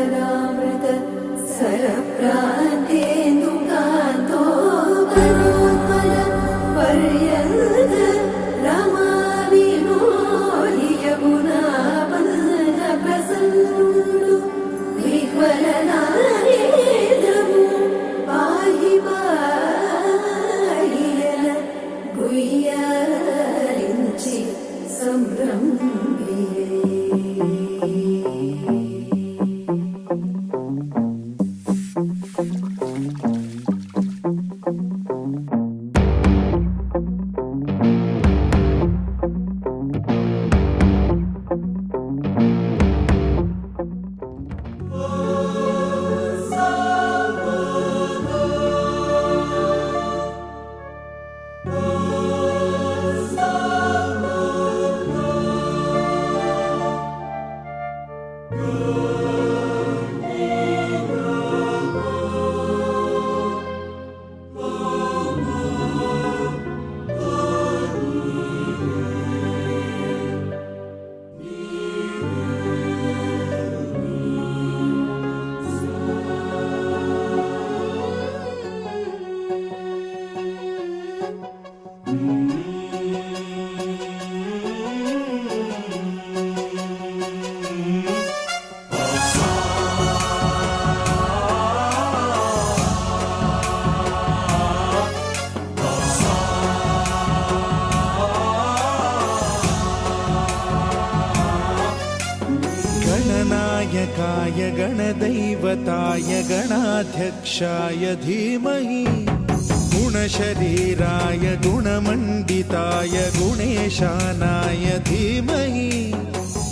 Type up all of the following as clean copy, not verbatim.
स्वरामृत सरप्रान्तेन्दुकान्तो करोत्पल पर्यन्त रमाविनोदि यमुनापल्ल प्रसन्नुडु विह्वलनारेन्द्रमु पाहि पाहियन गुह्यालिंचि संभ्रम्ये। गणनायकाय गणदैवताय गणाध्यक्षाय धीमहि गुणशरीराय गुणमण्डिताय गुणेशानाय धीमहि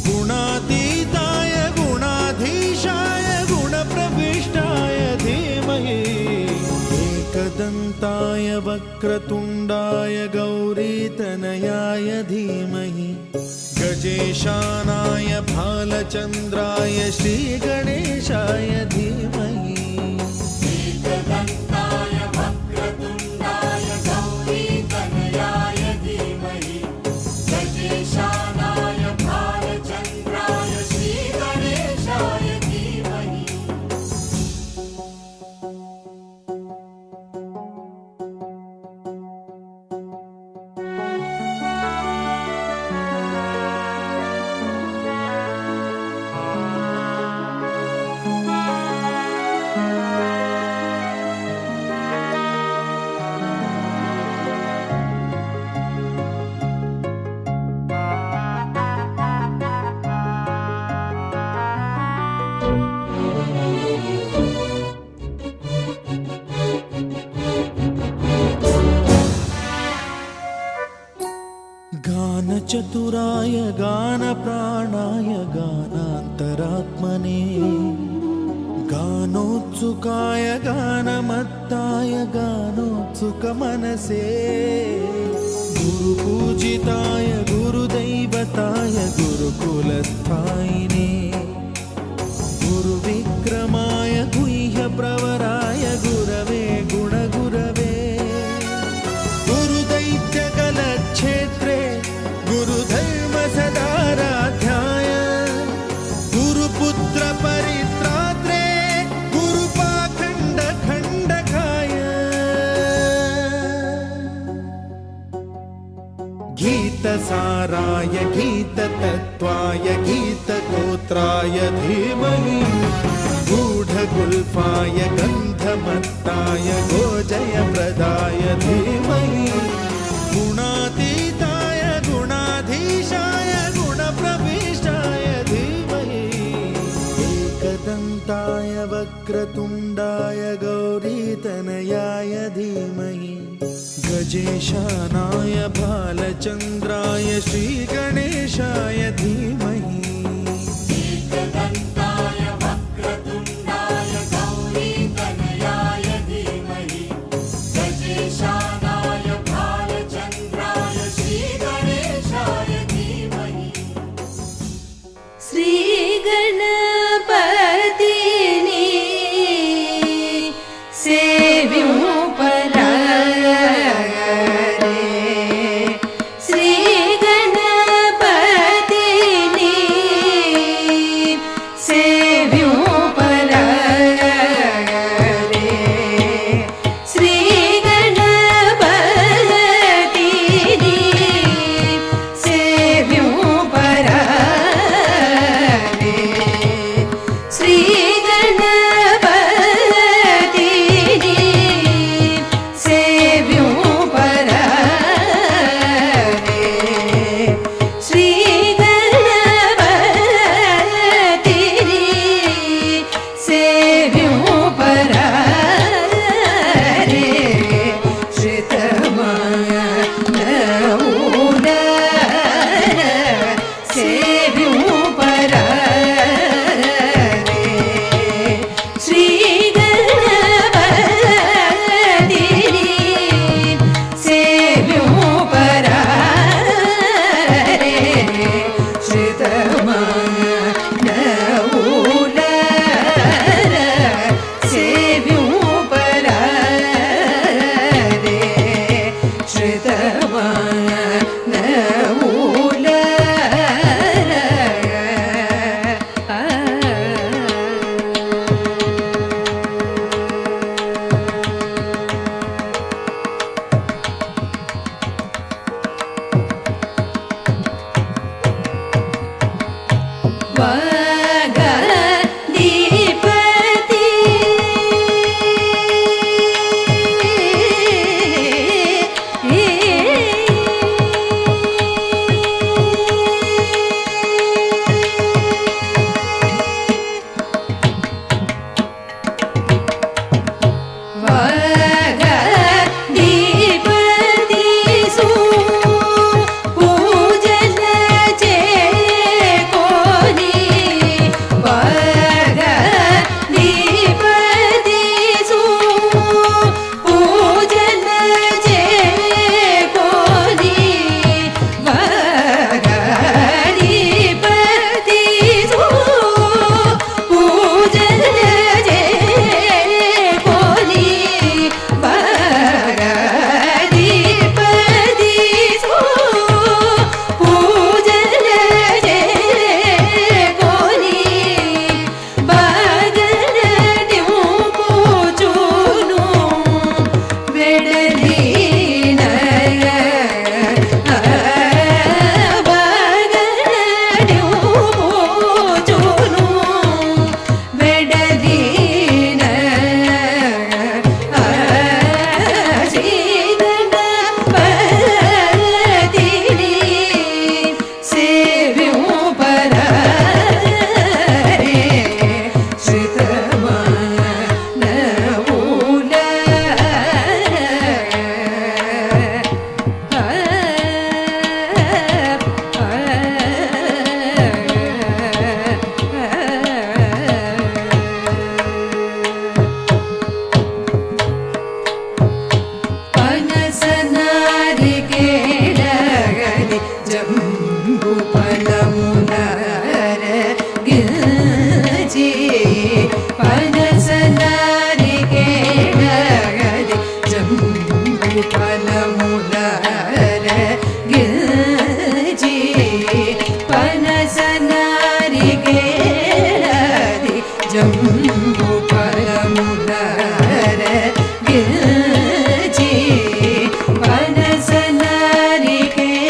गुणातीताय गुणाधीशाय गुणप्रविष्टाय धीमहि एकदन्ताय वक्रतुण्डाय गौरीतनयाय धीमहि गजेशानाय भालचन्द्राय श्रीगणेशाय धीमहि एकदन्ताय वक्रतुण्डाय गौरीतनयाय धीमहि गजेशानाय भालचन्द्राय श्रीगणेशाय धीमहि। गानचतुराय गानप्राणाय गानान्तरात्मने गानोत्सुकाय गानमत्ताय गानोत्सुकमनसे गुरुपूजिताय गुरुदैवताय गुरुकुलस्थायिने गुरुविक्रमाय गुह्यप्रवराय गुरवे गुणगुरवे गुरुदैत्यकलक्षेत्रे गुरुधर्मसदाराध्याय गुरुपुत्रपरित्रात्रे गुरुपाखण्डखण्डकाय गीतसाराय गीततत्त्वाय गीतगोत्राय धीमहि गूढगुल्फाय गन्धमत्ताय गोजयप्रदाय धीमहि गुणातीताय गुणाधीशाय गुणप्रविष्टाय धीमहि एकदन्ताय वक्रतुण्डाय गौरीतनयाय धीमहि गजेशानाय भालचन्द्राय श्रीगणेशाय धीमहि एकदन्ताय वक्रतुण्डाय गौरीतनयाय धीमहि गजेशानाय भालचन्द्राय श्रीगणेशाय धीमहि। श्रीगणपतिनी सेव्युं परारे श्रीगणपतिनी జంబు పరములర గిల్చి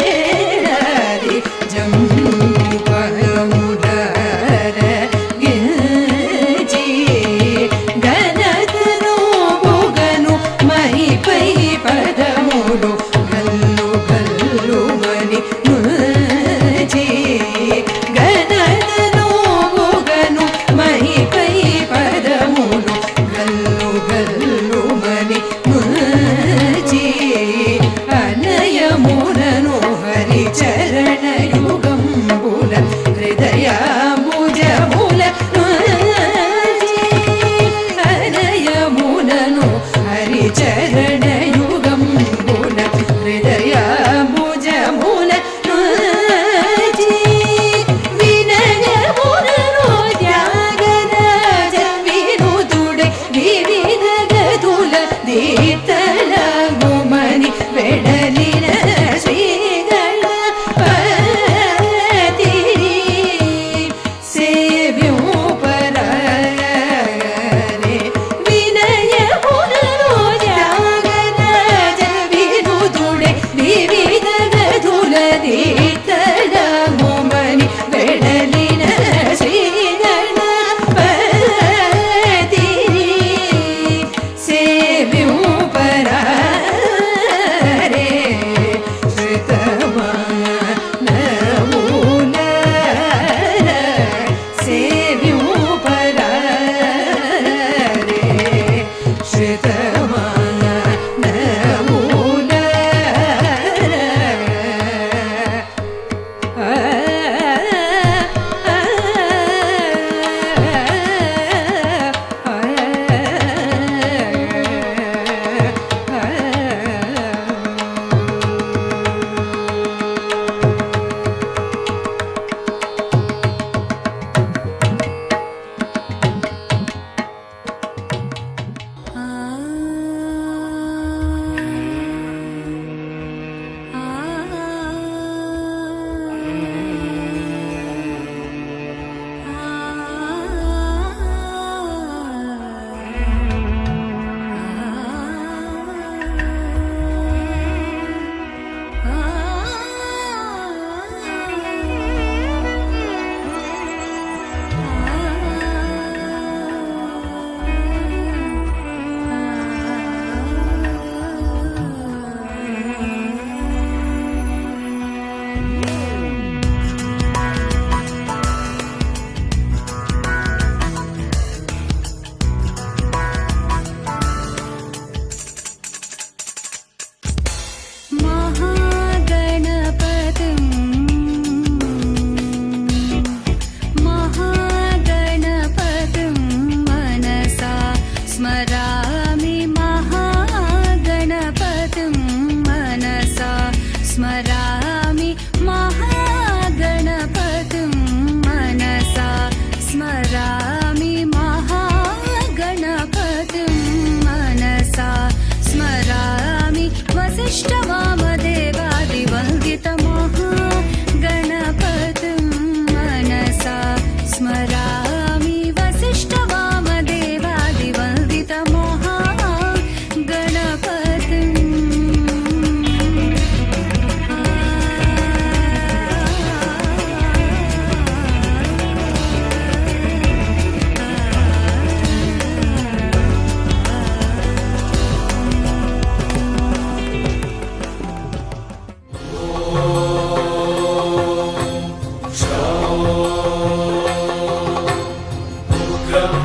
పనసనారికేళారి జంబు పరములర గిల్చి గణతను బుగను మహిపై పదములు గల్లు గల్లు మని ముల్చి గణతను బుగను మహిపై పదములు గల్లు గల్లు మని ముల్చి అనయమునను హరి చరణ యుగంబుల హృదయాముజముల అనయమునను హరి చరణ యుగంబుల హృదయాముజముల వినయమునను త్యాగరాజ వినుతుడే వివిధ గతుల దీప్తలగుమని వెడలిన శ్రీగణపతి సేవ్యూపరారే వినయమునను త్యాగరాజ వినుతుడే వివిధ గతుల దీప్తలగుమని వెడలిన శ్రీగణపతి సేవ్యూపరారే శ్రుతమానమూలర సేవ్యూపరారే महागणपतिं मनसा स्मरामि महागणपतिं मनसा स्मरामि महागणपतिं मनसा स्मरामि महागणपतिं मनसा स्मरामि वसिष्ठवामदेवादिवन्दितमहागणपतिं मनसा स्मरामि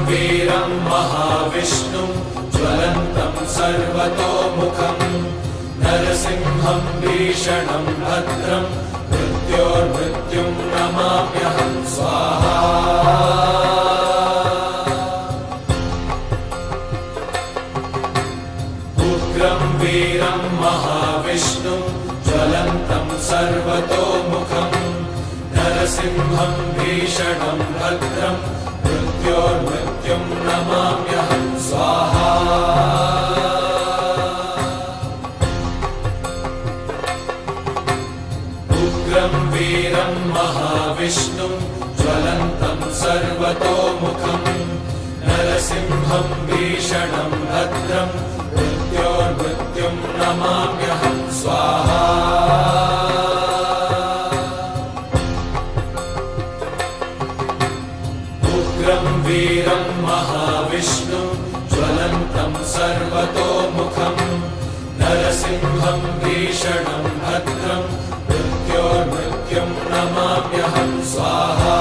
वीरं महाविष्णुं ज्वलन्तं सर्वतोमुखं नरसिंहं भीषणं भद्रं मृत्योर्मृत्युं नमाम्यहं स्वाहा उग्रं वीरं महाविष्णुं ज्वलन्तं सर्वतोमुखं नरसिंहं भीषणं भद्रं मृत्योर्मृत्युं नमाम्यहं स्वाहा उग्रं वीरं महाविष्णुं ज्वलन्तं सर्वतोमुखं नरसिंहं भीषणं भद्रं मृत्योर्मृत्युं नमाम्यहं स्वाहा उग्रं वीरं महाविष्णुं ज्वलन्तं सर्वतोमुखं नरसिंहं भीषणं भद्रं मृत्योर्मृत्युं नमाम्यहं स्वाहा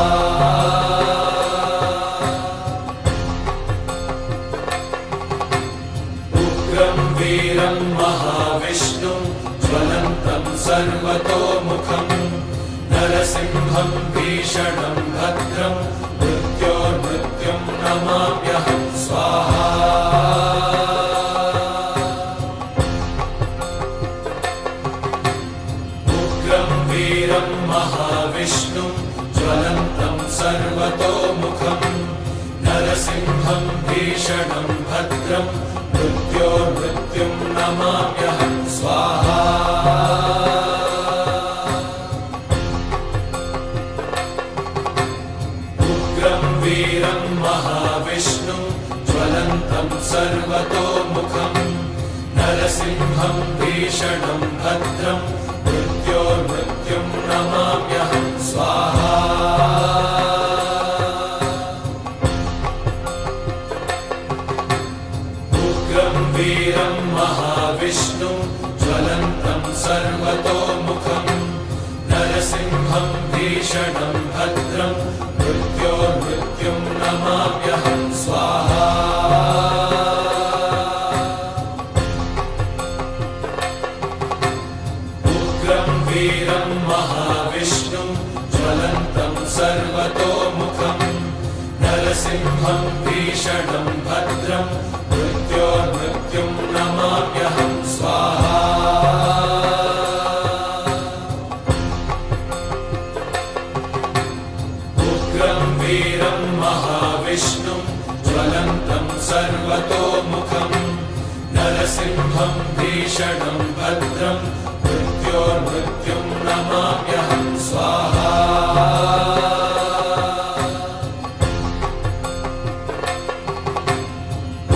उग्रं वीरं महाविष्णुं ज्वलन्तं सर्वतोमुखं नरसिंहं भीषणं भद्रं मृत्योर्मृत्युं नमाम्यहं स्वाहा उग्रं वीरं महाविष्णुं ज्वलन्तं सर्वतोमुखं नरसिंहं भीषणं भद्रं मृत्योर्मृत्युं नमाम्यहं स्वाहा उग्रं वीरं महाविष्णुं ज्वलन्तं सर्वतोमुखं नरसिंहं भीषणं भद्रं मृत्योर्मृत्युं नमाम्यहं स्वाहा उग्रं वीरं महाविष्णुं ज्वलन्तं सर्वतोमुखं नरसिंहं भीषणं भद्रं मृत्योर्मृत्युं नमाम्यहं स्वाहा उग्रं वीरं महाविष्णुं ज्वलन्तं सर्वतोमुखं नरसिंहं भीषणं भद्रं मृत्योर्मृत्युं नमाम्यहं स्वाहा उग्रं वीरं महाविष्णुं ज्वलन्तं सर्वतोमुखं नरसिंहं भीषणं भद्रं मृत्योर्मृत्युं नमाम्यहं स्वाहा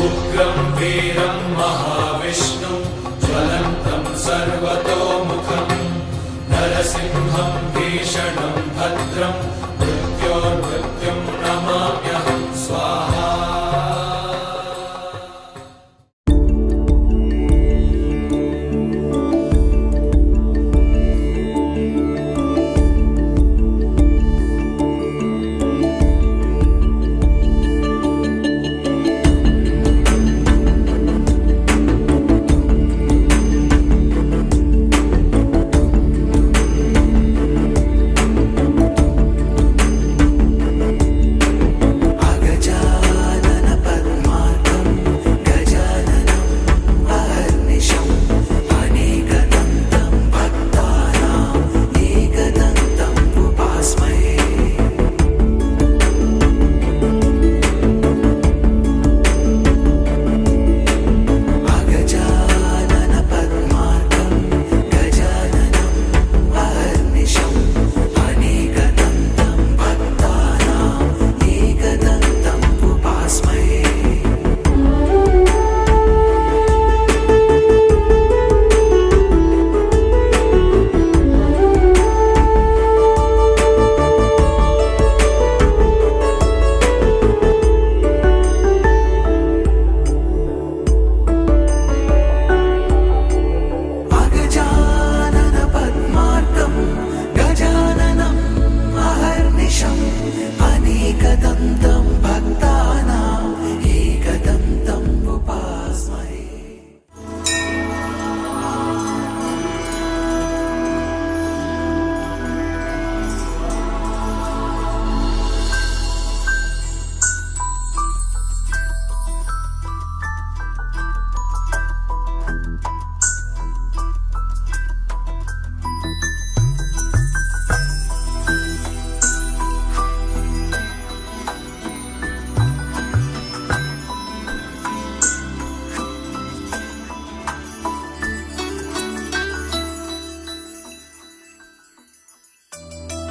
उग्रं वीरं महाविष्णुं ज्वलन्तं सर्वतोमुखं नरसिंहं भीषणं भद्रं मृत्योर्मृत्युं नमाम्यहं स्वाहा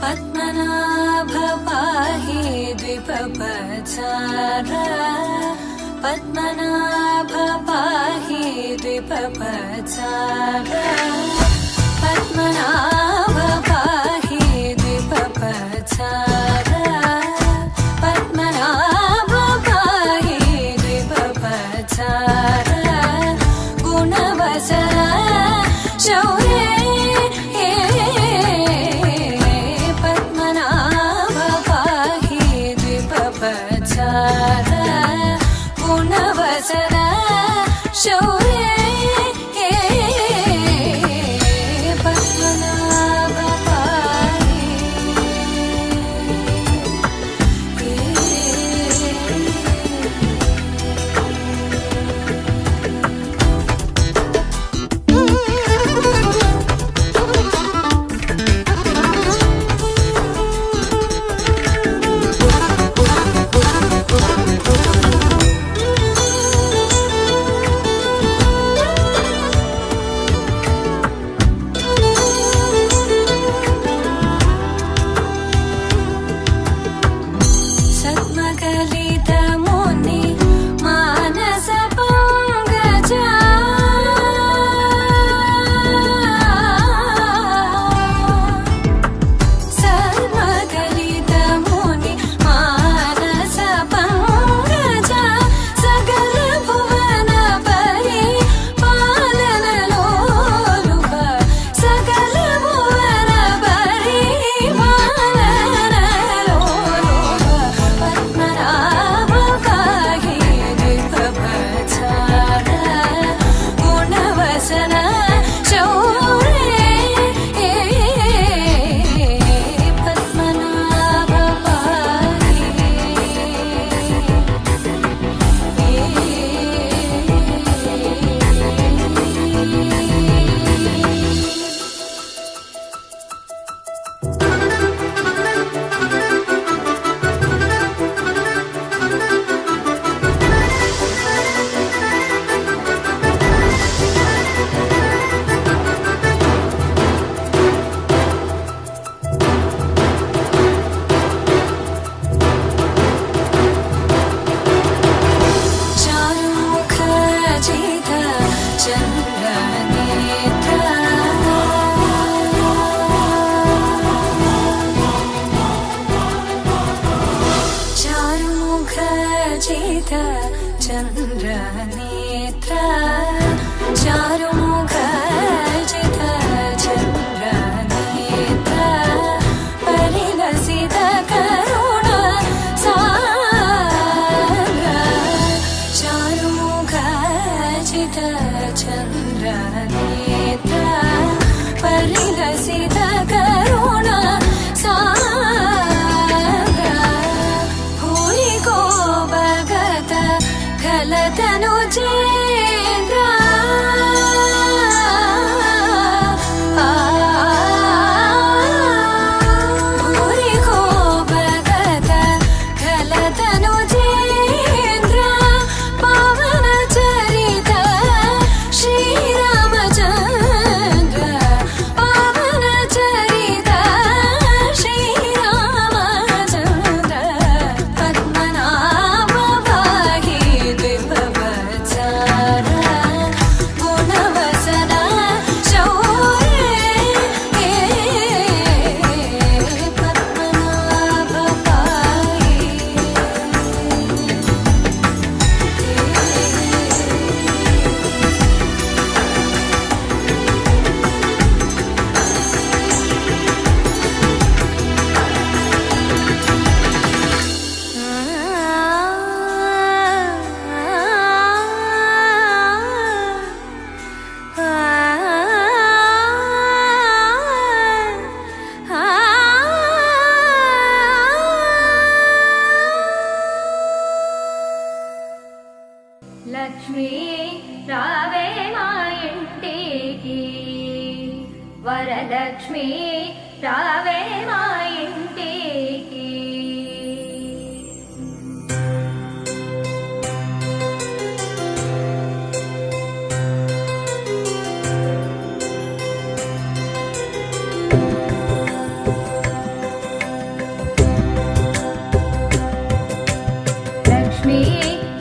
पद्मनाभ पाहि द्विपपचार पद्मनाभ पाहि द्विपपचार पद्मनाभ पाहि द्विपपचार पद्मनाभ पाहि द्विपपचार गुणवसर शौर्ये पद्मनाभ पाहि द्विपपचार गुणवसर शौर्ये पद्मनाभ पाहि सद्मकलितमुनि मानसपङ्कजा सद्मकलितमुनि मानसपङ्कजा सकलभुवनपरि पालनलोलुप सकलभुवनपरि पालनलोलुप पद्मनाभ पाहि द्विपपचार गुणवसन शौर्ये पद्मनाभ पाहि चारुमुखजित चन्द्रनेत्र चारुमुखजित चन्द्रनेत्र चारुमुखजित चन्द्रनेत्र परिलसित करुण सागर चारुमुखजित चन्द्रनेत्र परिलसित करुण सागर भूरि को भगत खलतनुजेन्द्र भूरि को भगत खलतनुजेन्द्र पावन चरित श्रीरामचन्द्र पावन चरित श्रीरामचन्द्र पद्मनाभ पाहि द्विपपचार गुणवसन शौर्ये पद्मनाभ पाहि లక్ష్మీ రావే మా ఇంటికి వరలక్ష్మి రావే మా ఇంటికి లక్ష్మీ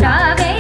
రావే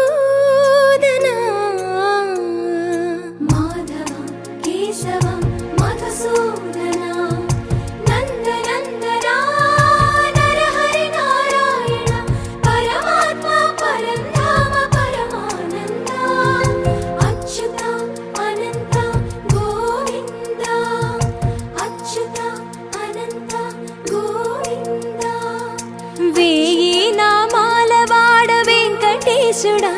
మధుసూదనా మాధవ కేశవ మధుసూదన నందనందన నరహరి నారాయణ పరమాత్మ పరంధామ పరమానంద అచ్యుత అనంత గోవింద అచ్యుత అనంత గోవింద వేయి నామాల వాడ వెంకటేశుడా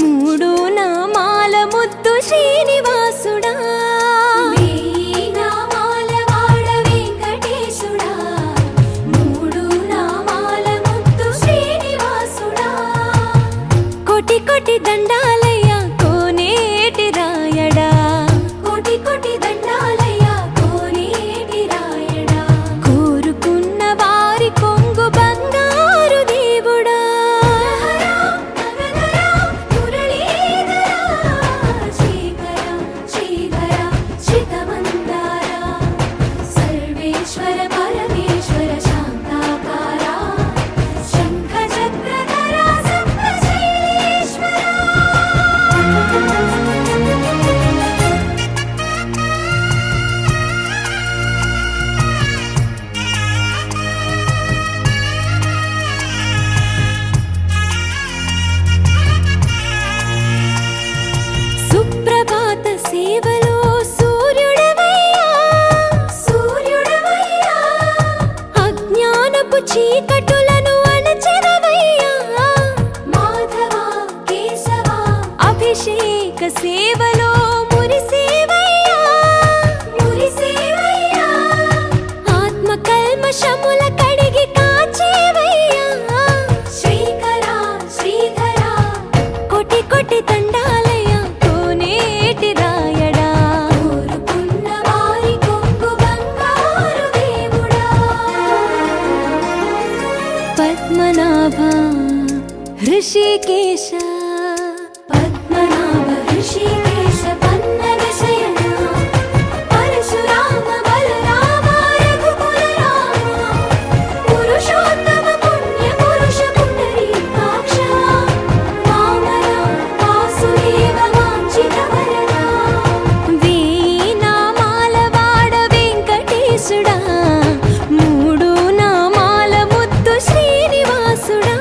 మూడు నామాల ముద్దు శ్రీనివాసుడా వేయి నామాల వాడ వెంకటేశుడా మూడు నామాల ముద్దు శ్రీనివాసుడా కోటి కోటి దండాలయ్య కోనేటి రాయడా కోటి కోటి దండాలయ్య కోనేటి రాయడా కోరుకున్న వారి కొంగు బంగారు దేవుడా నగధరా మురళీధరా శ్రీకర శ్రీధర శ్రితమందార సర్వేశ్వర పరమేశ్వర శాంతాకార శంఖ చక్రధర సప్తశైలేశ్వర సుప్రభాత సేవలో సూర్యుడవయ్యా సూర్యుడవయ్యా అజ్ఞానపు చీకటులను అణచెదవయ్యా మాధవ కేశవ అభిషేక సేవలో మురిసేవయ్యా మురిసేవయ్యా ఆత్మ కల్మషముల కడిగి కాచేవయ్యా శ్రీకర శ్రీధర కోటి కోటి దండాలయ కోనేటి రాయడా కోరుకున్న వారి కొంగు బంగారు దేవుడా పద్మనాభ హృషికేశ పద్మనాభ ఋషికేశ పన్నగ శయన పరశురామ బలరామ రఘుకుల రామ పురుషోత్తమ పుణ్య పురుష పుండరీకాక్ష వామన వాసుదేవ వాంఛిత వరద వేయి నామాల వాడ వెంకటేశుడా మూడు నామాల ముద్దు శ్రీనివాసుడా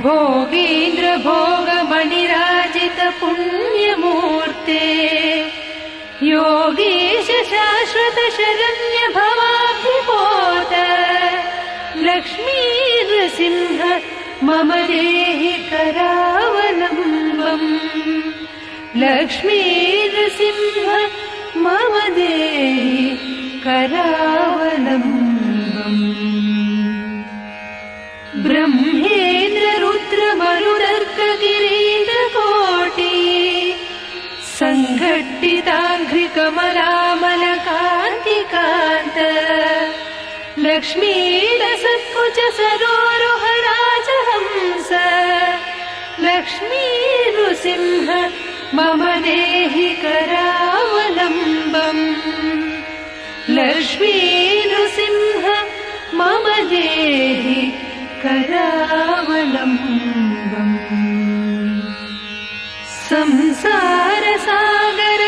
भोगीन्द्र भोगमणिराजित पुण्यमूर्ते योगीश शाश्वत शरण्य भवाब्धिपोत लक्ष्मी नृसिंह मम देहि करावलम्बम् लक्ष्मी नृसिंह मम देहि करावलम्बम् ब्रह्मेन्द्र रुद्र मरुदर्क किरीटकोटि सङ्घट्टिताङ्घ्रिकमलामलकान्तिकान्त लक्ष्मीरसत्कुच सरोरुहराजहंस लक्ष्मी नृसिंह मम देहि करावलम्बम् लक्ष्मी नृसिंह मम देहि करावलम्बम् संसारसागर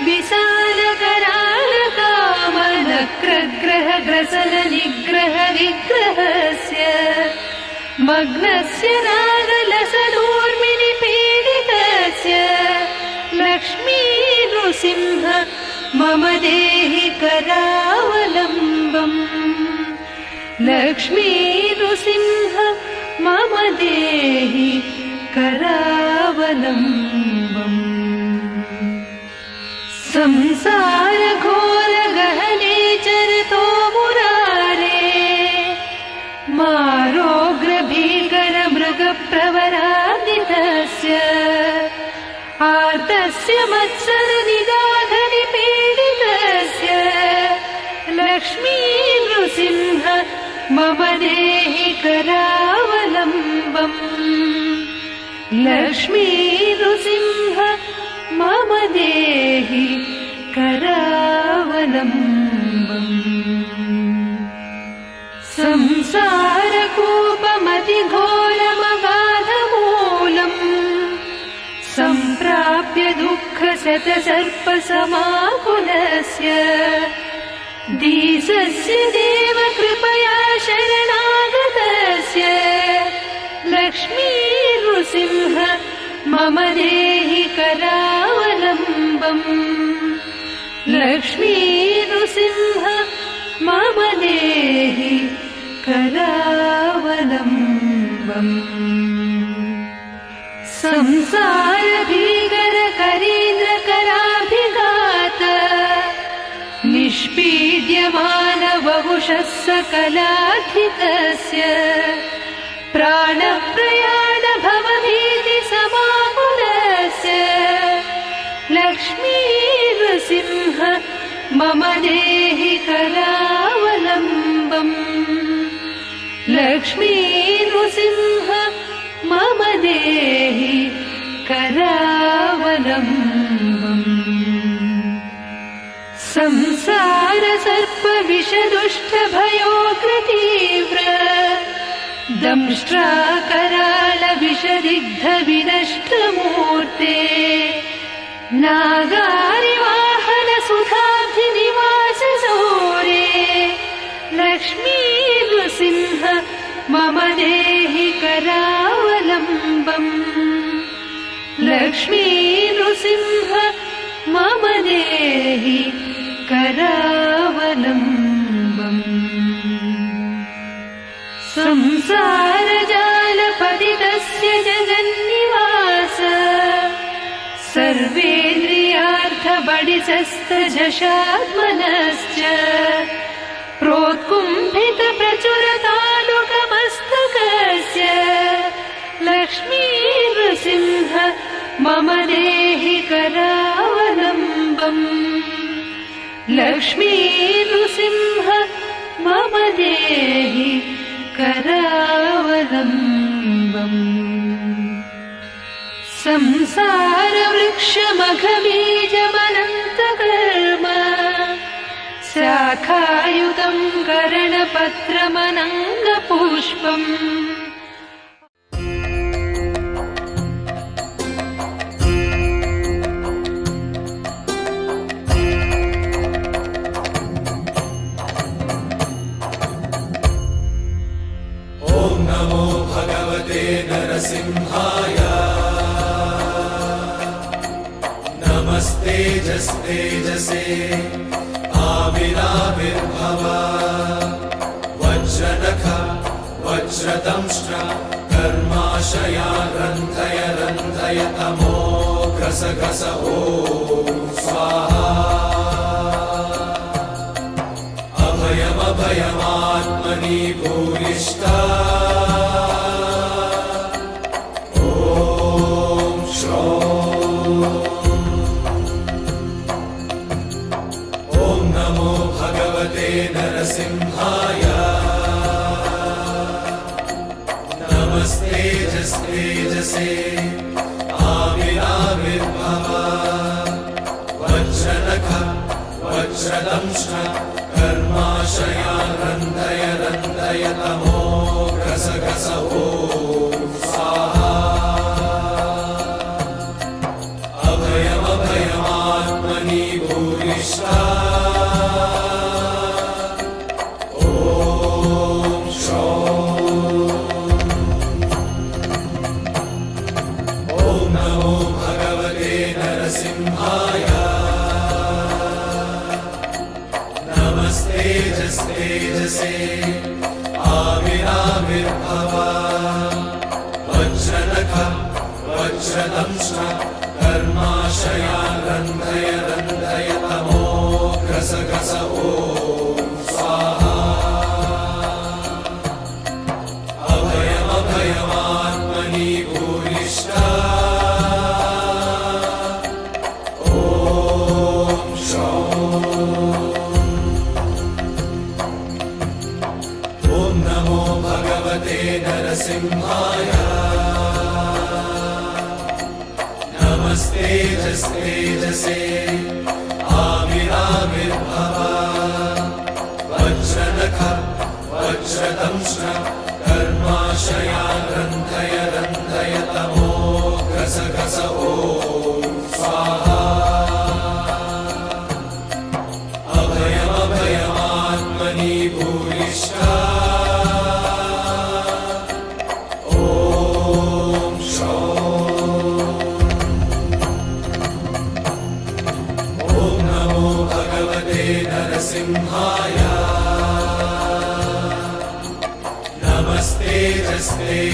विशालकरालकामनक्रग्रहग्रसल निग्रह विग्रहस्य मग्नस्य नागलसदूर्मिनि पीडितस्य लक्ष्मी नृसिंह मम देहि करावलम्बम् लक्ष्मी नृसिंह मम देहि करावलम्बम् संसार घोर गहने चरतो मुरारे मारोग्र भीकर मृग प्रवरादितस्य आर्तस्य मत्सर निगाधनि पीडितस्य लक्ष्मी नृसिंह मम देहि करावलम्बम् लक्ष्मी नृसिंह मम देहि करावलम्बम् संसारकूपमतिघोरमगाधमूलम् सम्प्राप्य दुःखशतसर्पसमाकुलस्य दीसस्य देव कृपया शरणागतस्य लक्ष्मी नृसिंह मम देहि करावलम्बम् लक्ष्मी नृसिंह मम देहि करावलम्बम् संसारभीकर करीन्द्र कराभिघात निष्पीड्यमान बहुशः सकलाधितस्य प्राणप्रयाण भवभीति समाकुलस्य लक्ष्मी नृसिंह मम देहि करावलम्बम् लक्ष्मी नृसिंह मम देहि करावलम्बम् संसार सर्प विषदुष्ट भयोग्रतीव्र दंष्ट्राकराल विषदिग्ध विनष्ट मूर्ते नागारिवाहन सुधाब्धि निवास सौरे लक्ष्मी नृसिंह मम देहि करावलम्बम् लक्ष्मी नृसिंह मम देहि करावलम्बम् संसारजालपतितस्य जगन्निवास सर्वेन्द्रियार्थबडिसस्तझषात्मनश्च प्रोत्कुम्भित प्रचुरतालुकमस्तकस्य लक्ष्मी नृसिंह मम देहि करावलम्बम् लक्ष्मी नृसिंह मम देहि करावलम्बम् संसारवृक्षमघबीजमनन्तकर्म शाखायुतं करणपत्रमनङ्गपुष्पम् ॐ नमो भगवते नरसिंहाय नरसिंहाय नमस्तेजस्तेजसे आविराविर्भव वज्रनख वज्रदंष्ट्र कर्माशया रन्धय रन्धय तमो घ्रस घ्रस ॐ स्वाहा अभयमभयमात्मनि भूयिष्ठा ॐ श्रौं ॐ नमो भगवते नरसिंहाय नमस्तेजस्तेजसे आविराविर्भव वज्रनख वज्रदंष्ट्र कर्माशया रन्धय रन्धय तमो घ्रस घ्रस ॐ स्वाहा अभयमभयमात्मनि भूयिष्ठा ॐ श्रौं ॐ नमो भगवते नरसिंहाय नमस्तेजस्तेजसे आविराविर्भव वज्रनख वज्रदंष्ट्र कर्माशया रन्धय रन्धय तमो घ्रस घ्रस ॐ स्वाहा अभयमभयमात्मनि भूयिष्ठा ॐ श्रौं ॐ नमो भगवते नरसिंहाय नमस्तेजस्तेजसे आविराविर्भव वज्रनख वज्रदंष्ट्र कर्माशया रन्धय रन्धय तमो घ्रस घ्रस ॐ स्वाहा अभयमभयमात्मनि भूयिष्ठा ॐ श्रौं ॐ नमो भगवते नरसिंहाय नमस्तेजस्तेजसे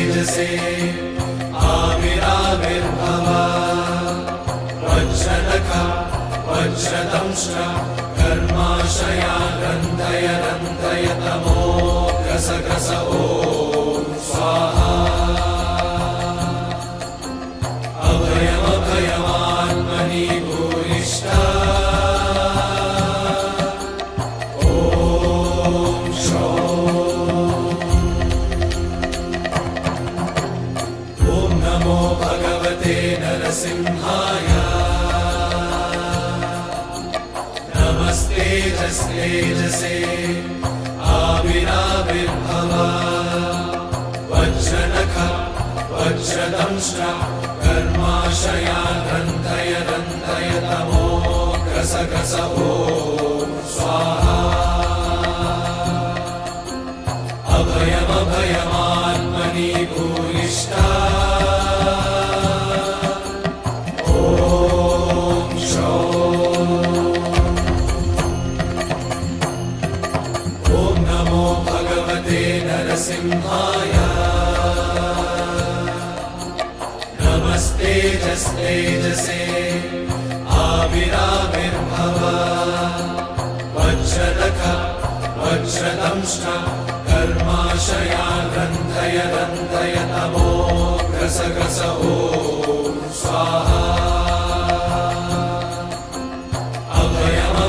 आविराविर्भव वज्रनख वज्रदंष्ट्र कर्माशया रन्धय रन्धय तमो घ्रस घ्रस ॐ स्वाहा अभयमभयमात्मनि भूयिष्ठा ॐ श्रौं ॐ नमो भगवते नरसिंहाय नमस्तेजस्तेजसे आविराविर्भव वज्रनख वज्रदंष्ट्र कर्माशया रन्धय रन्धय तमो घ्रस घ्रस ॐ स्वाहा अभयमभयमात्मनि भूयिष्ठा ॐ श्रौं ॐ नमो भगवते नरसिंहाय नमस्तेजस्तेजसे आविराविर्भव वज्रनख वज्रदंष्ट्र कर्माशया रन्धय रन्धय तमो घ्रस घ्रस ॐ स्वाहा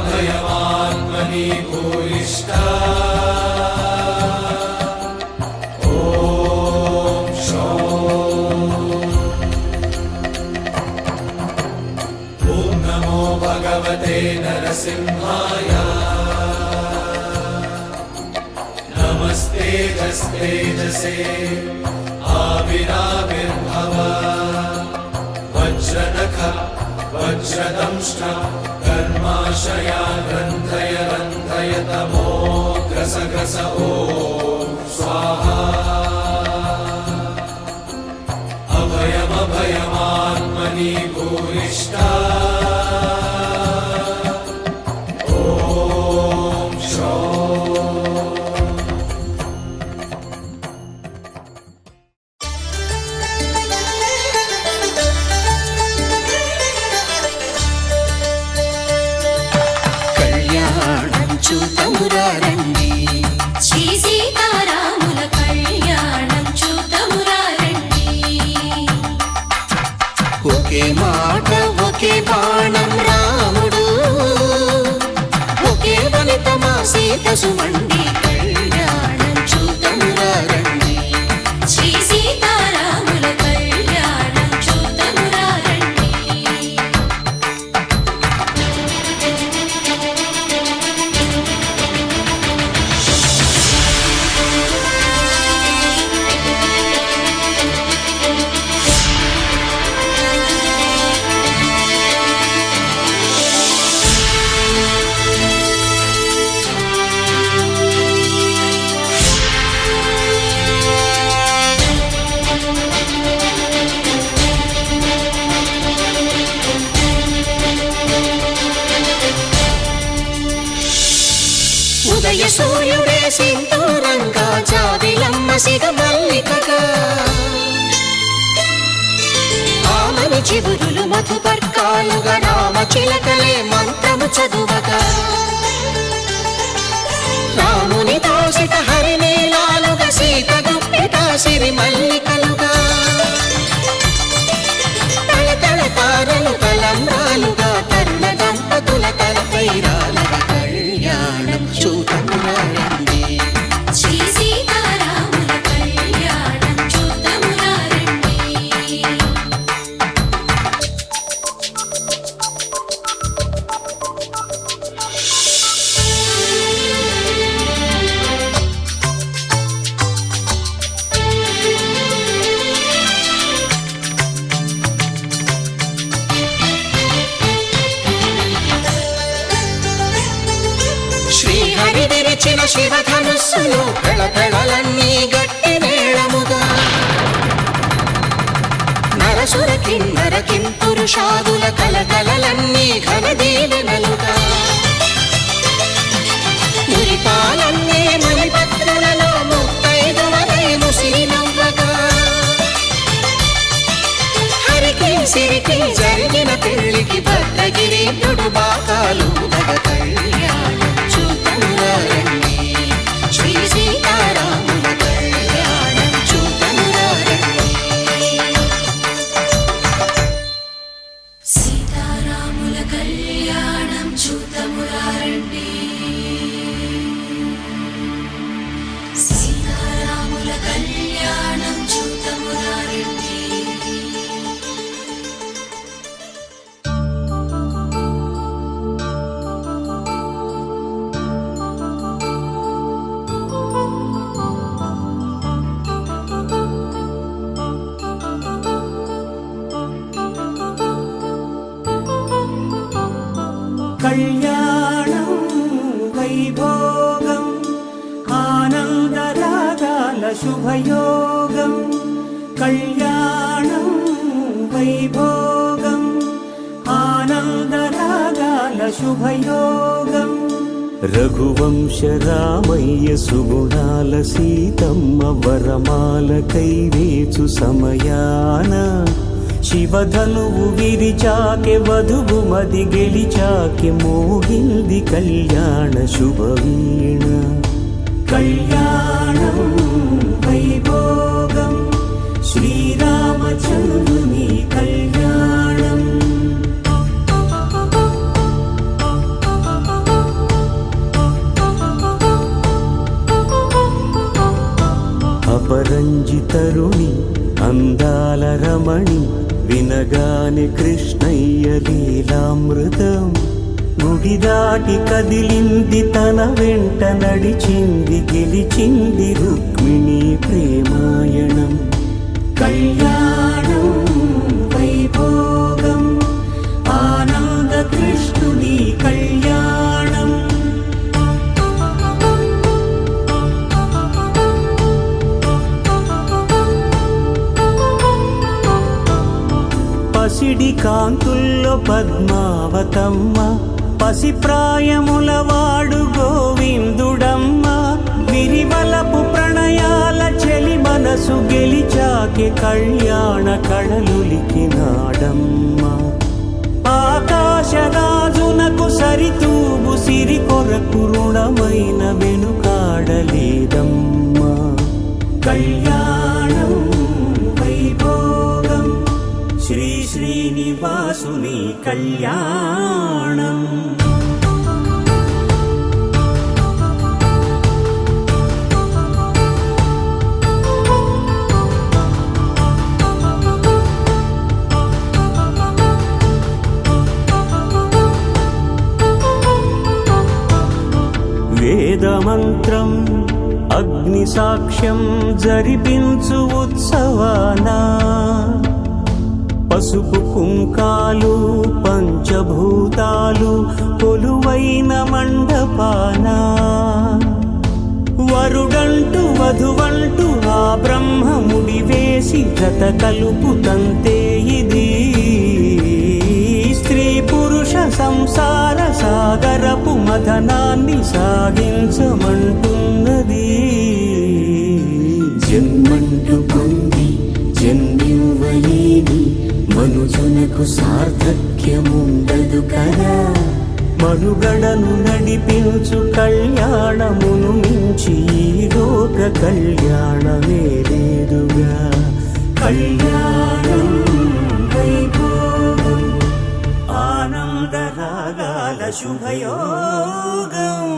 अभयमभयमात्मनि भूयिष्ठा ॐ श्रौं ॐ नमो भगवते नरसिंहाय नमस्तेजस्तेजसे आविराविर्भव वज्रनख वज्रदंष्ट्र कर्माशया रन्धय रन्धय तमो घ्रस घ्रस ॐ स्वाहा సింధూరంగా జాబిలమ్మ సిగ మల్లికగా ఆమని చివురులు మధుపర్కాలుగా రామ చిలకలే మంత్రము చదువగా రాముని దోసిట హరినీలాలుగా సీత గుప్పిట సిరి మల్లికలుగా తళతళ తారలు తలంబ్రాలుగా తరుణ దంపతుల తలపైరాలుగా కళ్యాణం చూడమురండి శ్రీ సీతారాముల కళ్యాణం చూద్దామురా రండి. శ్రీహరి విరిచిన శివధనుస్సులు పెళపెళలన్నీ గట్టి మేళముగా నరసుర కిన్నర కింపురుషాదుల కలకలలన్నీ ఘన దీవెనలుగా మురిపాలన్నీ మణిపత్రులలో ముత్తైదువలై ముసిరి నవ్వగా హరికి సిరికి జరిగిన పెళ్లికి భద్రగిరీంద్రుడు బాకాలు కళ్యాణం చూడమురండి శ్రీ సీతారాముల కళ్యాణం చూడమురండి సీతారాముల కళ్యాణం చూద్దామురా రండి. సీతారాముల కళ్యాణం చూద్దామురా రండి. కళ్యాణం వైభోగం ఆనందరాగాల శుభయోగం కళ్యాణం వైభోగం ఆనందరాగాల శుభయోగం రఘువంశ రామయ్య సుగుణాల సీతమ్మ వరమాల కైవేచు సమయాన శివధనువు విరిచాకె వధువు మది గెలిచాకె మోగింది కళ్యాణ శుభవీణ కళ్యాణం వైభోగం శ్రీరామచంద్రుని కళ్యాణం అపరంజి తరుణి అందాల రమణి వినగానే కృష్ణయ్య లీలామృతం గుడి దాటి కదిలింది తన వెంట నడిచింది గెలిచింది రుక్మిణి ప్రేమాయణం కళ్యాణం వైభోగం ఆనంద కృష్ణుని కళ్యాణం పసిడి కాంతుల్లో పద్మావతమ్మ పసిప్రాయముల వాడు గోవిందుడమ్మ విరివలపు ప్రణయాల చెలి మనసు గెలిచాకె కళ్యాణ కళలులికినాడమ్మ ఆకాశరాజునకు సరితూబు సిరి కొరకు రుణమైన వెనుకాడలేదమ్మ కళ్యాణం వైభోగం శ్రీ శ్రీనివాసుని కళ్యాణం వేదమంత్రం అగ్ని సాక్ష్యం జరిపించు ఉత్సవానా పసుపు కుంకాలు పంచభూతాలు కొలువైన మండపాన వరుడంటూ వధువంటూ ఆ బ్రహ్మముడి వేసి జత కలుపుతంతే ఇది స్త్రీ పురుష సంసార సాగరపు మథనాన్ని సాగించమంటున్నది జన్మంటు పొంది జన్మివ్వలేని మనుజునకు సార్థక్యముండదు కదా. మనుగడను నడిపించు కళ్యాణమును మించి ఈ లోక కళ్యాణమే లేదుగా. కళ్యాణం వైభోగం ఆనందరాగాల శుభయోగం.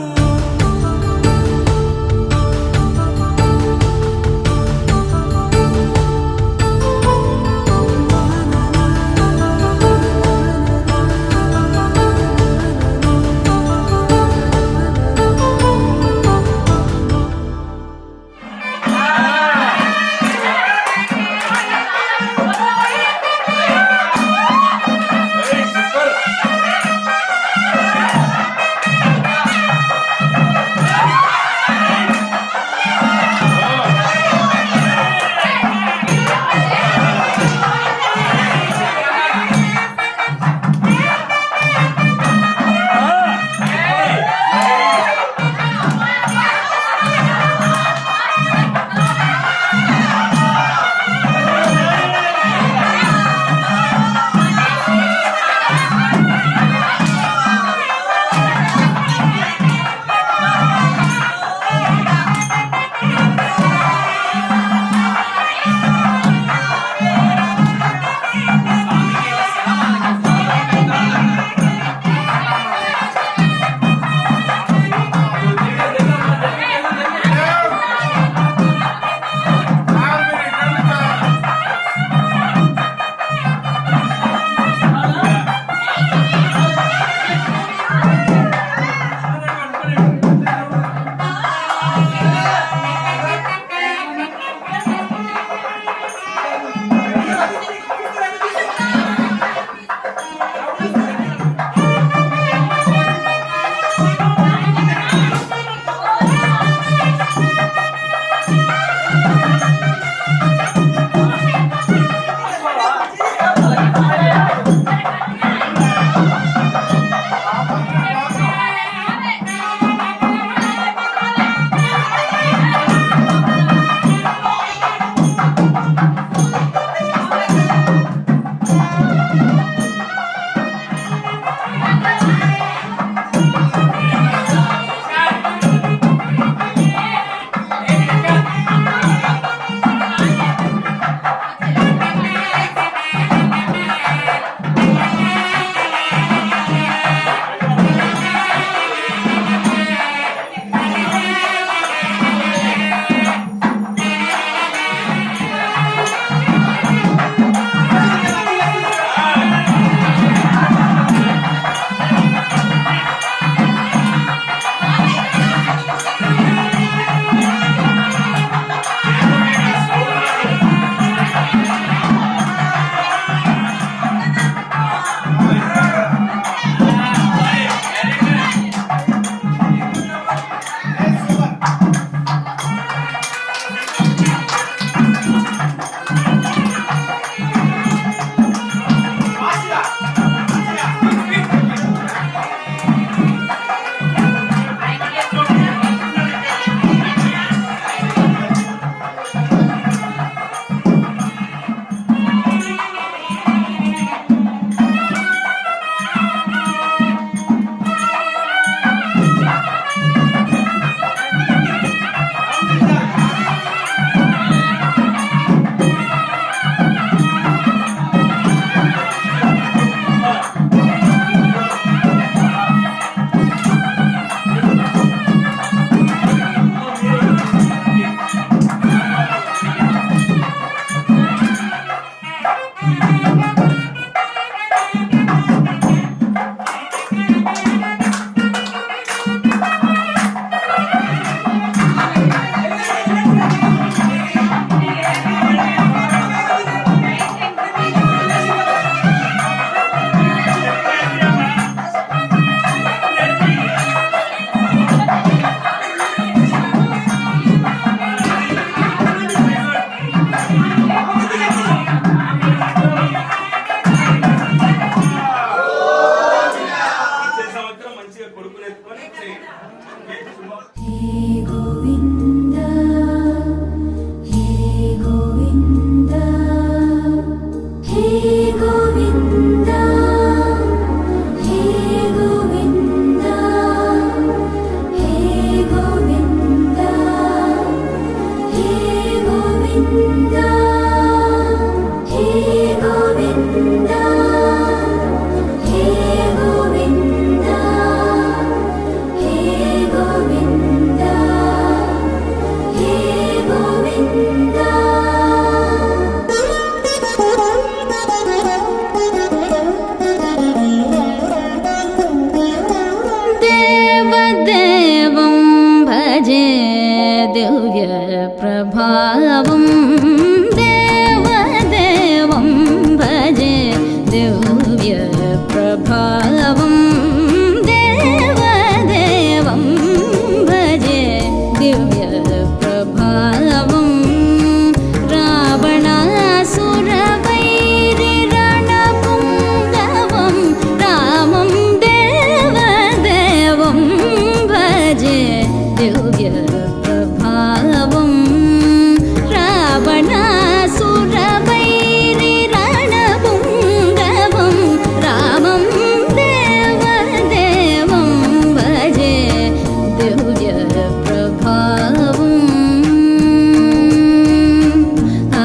ప్రభావం దేవదేవం భజే దివ్య ప్రభావం దేవదేవం భజే దివ్య ప్రభావం రావణాసురవైరి రణపుంగవం రామం దేవదేవం భజే దివ్య ప్రభావం రావణాసురవైరి రణపుంగవం రామం దేవదేవం భజే దివ్య ప్రభావం ఆ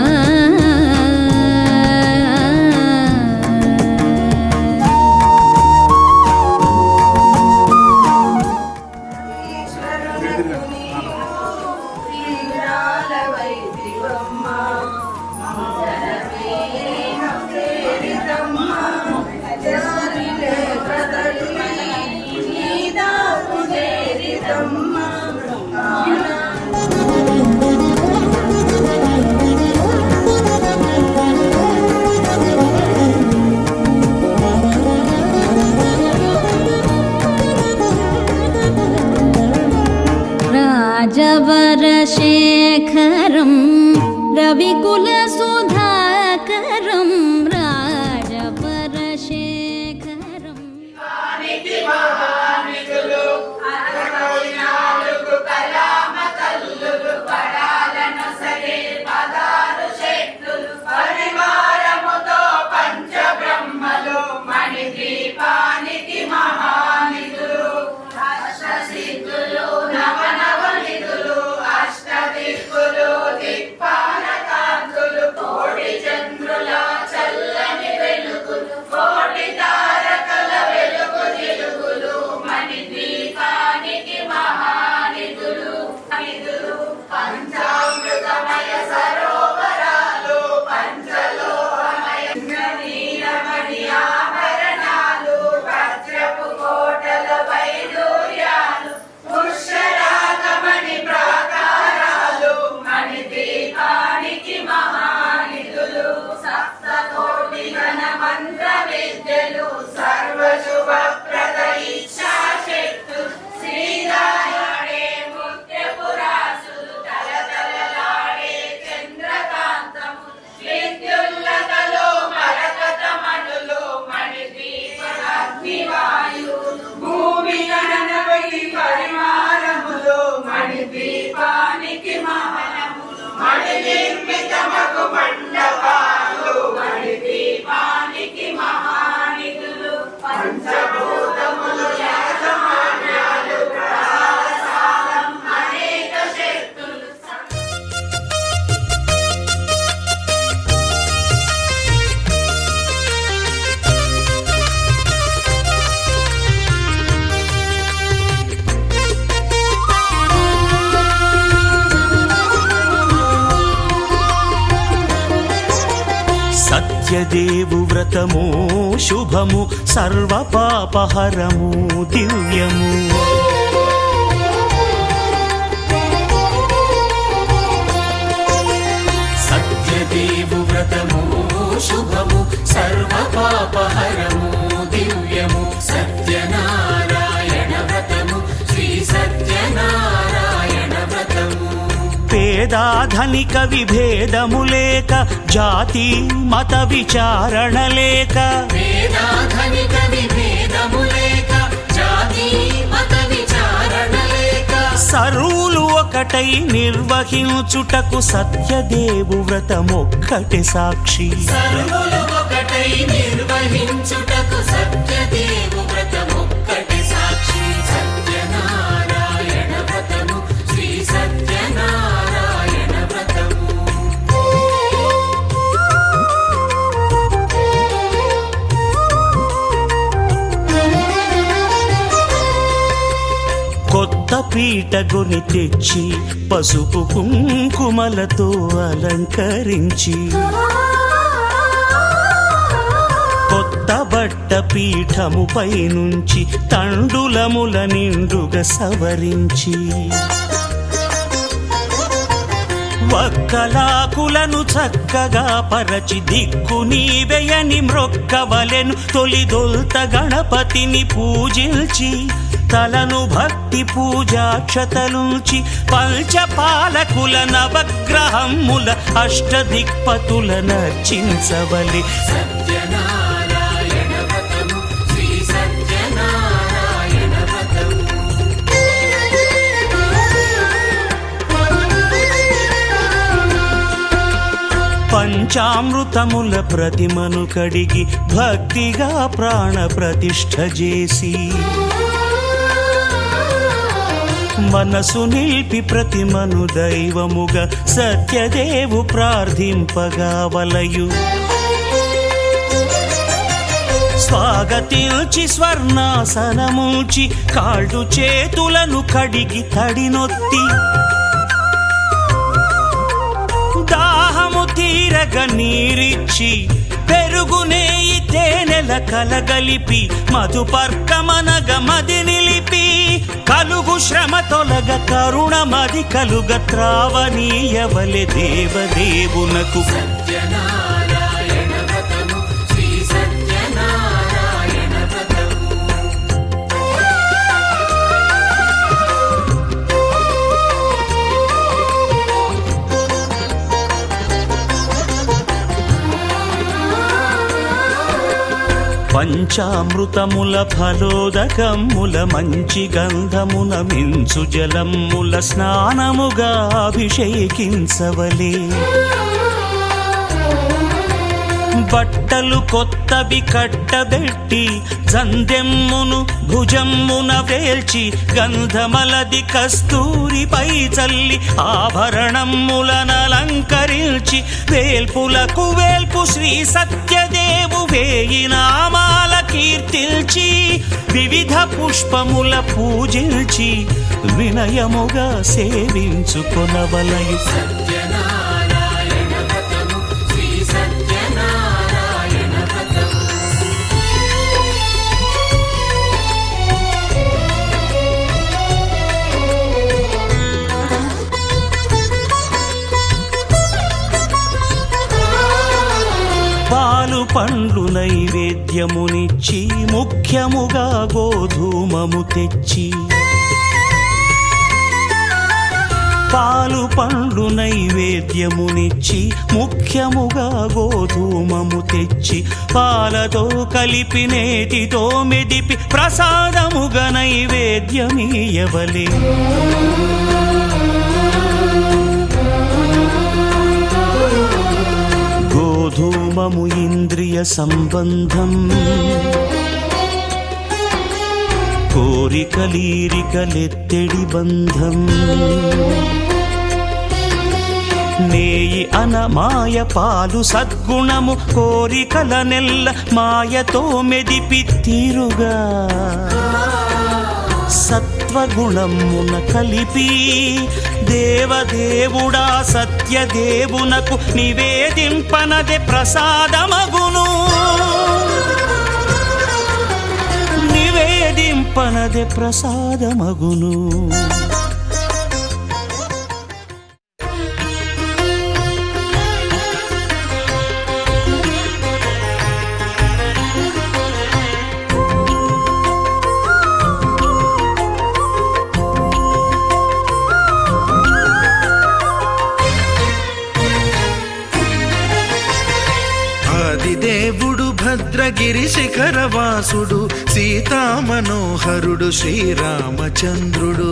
రాజవరశేఖరం రవికులసుధాకరం రాజవరశేఖరం సత్యదేవు వ్రతము శుభము సర్వపాపహరము దివ్యము సత్యదేవు వ్రతము శుభము సర్వపాపహరము దివ్యము సత్యనారాయణ వ్రతము శ్రీ సత్యనారాయణ వ్రతము పేదాధనిక విభేదము లేక జాతి మత విచారణ లేక వేదాధనిక విభేదము లేక జాతి మత విచారణ లేక సర్వులు ఒకటై నిర్వహించుటకు సత్యదేవు వ్రతమొక్కటి సాక్షి సర్వులు ఒకటై నిర్వహించుటకు సత్యదేవు వ్రతమొక్కటి సాక్షి సత్యనారాయణ వ్రతము శ్రీ సత్యనారాయణ వ్రతము కొత్త పీట గొని తెచ్చి పసుపు కుంకుమలతో అలంకరించి కొత్త బట్ట పీఠముపై నుంచి తండులముల నిండుగా సవరించి వక్కలాకులను చక్కగా పరచి దిక్కు నీవెయని మ్రొక్కవలెను. తొలిదొల్త గణపతిని పూజించి తలను భక్తి పూజాక్షతలుంచి పంచపాలకుల నవగ్రహముల అష్టదిక్పతుల నర్చించవలె. సత్యనారాయణ వ్రతము శ్రీ సత్యనారాయణ వ్రతము. పంచామృతముల ప్రతిమను కడిగి భక్తిగా ప్రాణ ప్రతిష్ఠ చేసి మనసు నిలిపి ప్రతిమను దైవముగా సత్యదేవు ప్రార్థింపగా వలయు. స్వాగతించి స్వర్ణాసనముంచి కాళ్ళు చేతులను కడిగి తడినొత్తి దాహము తీరగ నీరిచ్చి పెరుగు నేయి తేనెల కలగలిపి మధుపర్కమనగ మది నిలిపి కలుగు శ్రమ తొలగ కరుణ మది కలుగ త్రావనీయవలె దేవదేవునకు. సత్యనారాయణ వ్రతము శ్రీ సత్యనారాయణ వ్రతము. పంచామృతముల ఫలోదకముల మంచి గంధమున మించు జలముల స్నానముగా అభిషేకించవలే. బట్టలు కొత్తవి కట్టబెట్టి జందెమ్మును భుజమ్మున వేల్చి గంధమలది కస్తూరిపై చల్లి ఆభరణములనలంకరించి వేల్పులకు వేల్పు శ్రీ సత్యదేవు వేయి నామాల కీర్తిల్చి వివిధ పుష్పముల పూజించి వినయముగా సేవించుకొనవలయు. సత్యనారాయణ వ్రతము శ్రీ సత్యనారాయణ వ్రతము. పాలు పండ్లు నైవేద్యమునిచ్చి ముఖ్యముగా గోధూమము తెచ్చి పాలు పండ్లు నైవేద్యమునిచ్చి ముఖ్యముగా గోధూమము తెచ్చి పాలతో కలిపి నేతితో మెదిపి ప్రసాదముగా నైవేద్యమీయవలే. గోధూమము ఇంద్రియ సంబంధం కోరికలీరికలెత్తెడి బంధం. నేయి అనమాయ పాలు సద్గుణము కోరికల నెల్ల మాయతో మెదిపి తీరుగా సత్వగుణమున కలిపి దేవదేవుడా సత్యదేవునకు నివేదింపనదే ప్రసాదమగును. నివేదింపనదే ప్రసాదమగును. ఆదిదేవుడు భద్రగిరి శిఖరవాసుడు సీతామనోహరుడు శ్రీరామచంద్రుడు.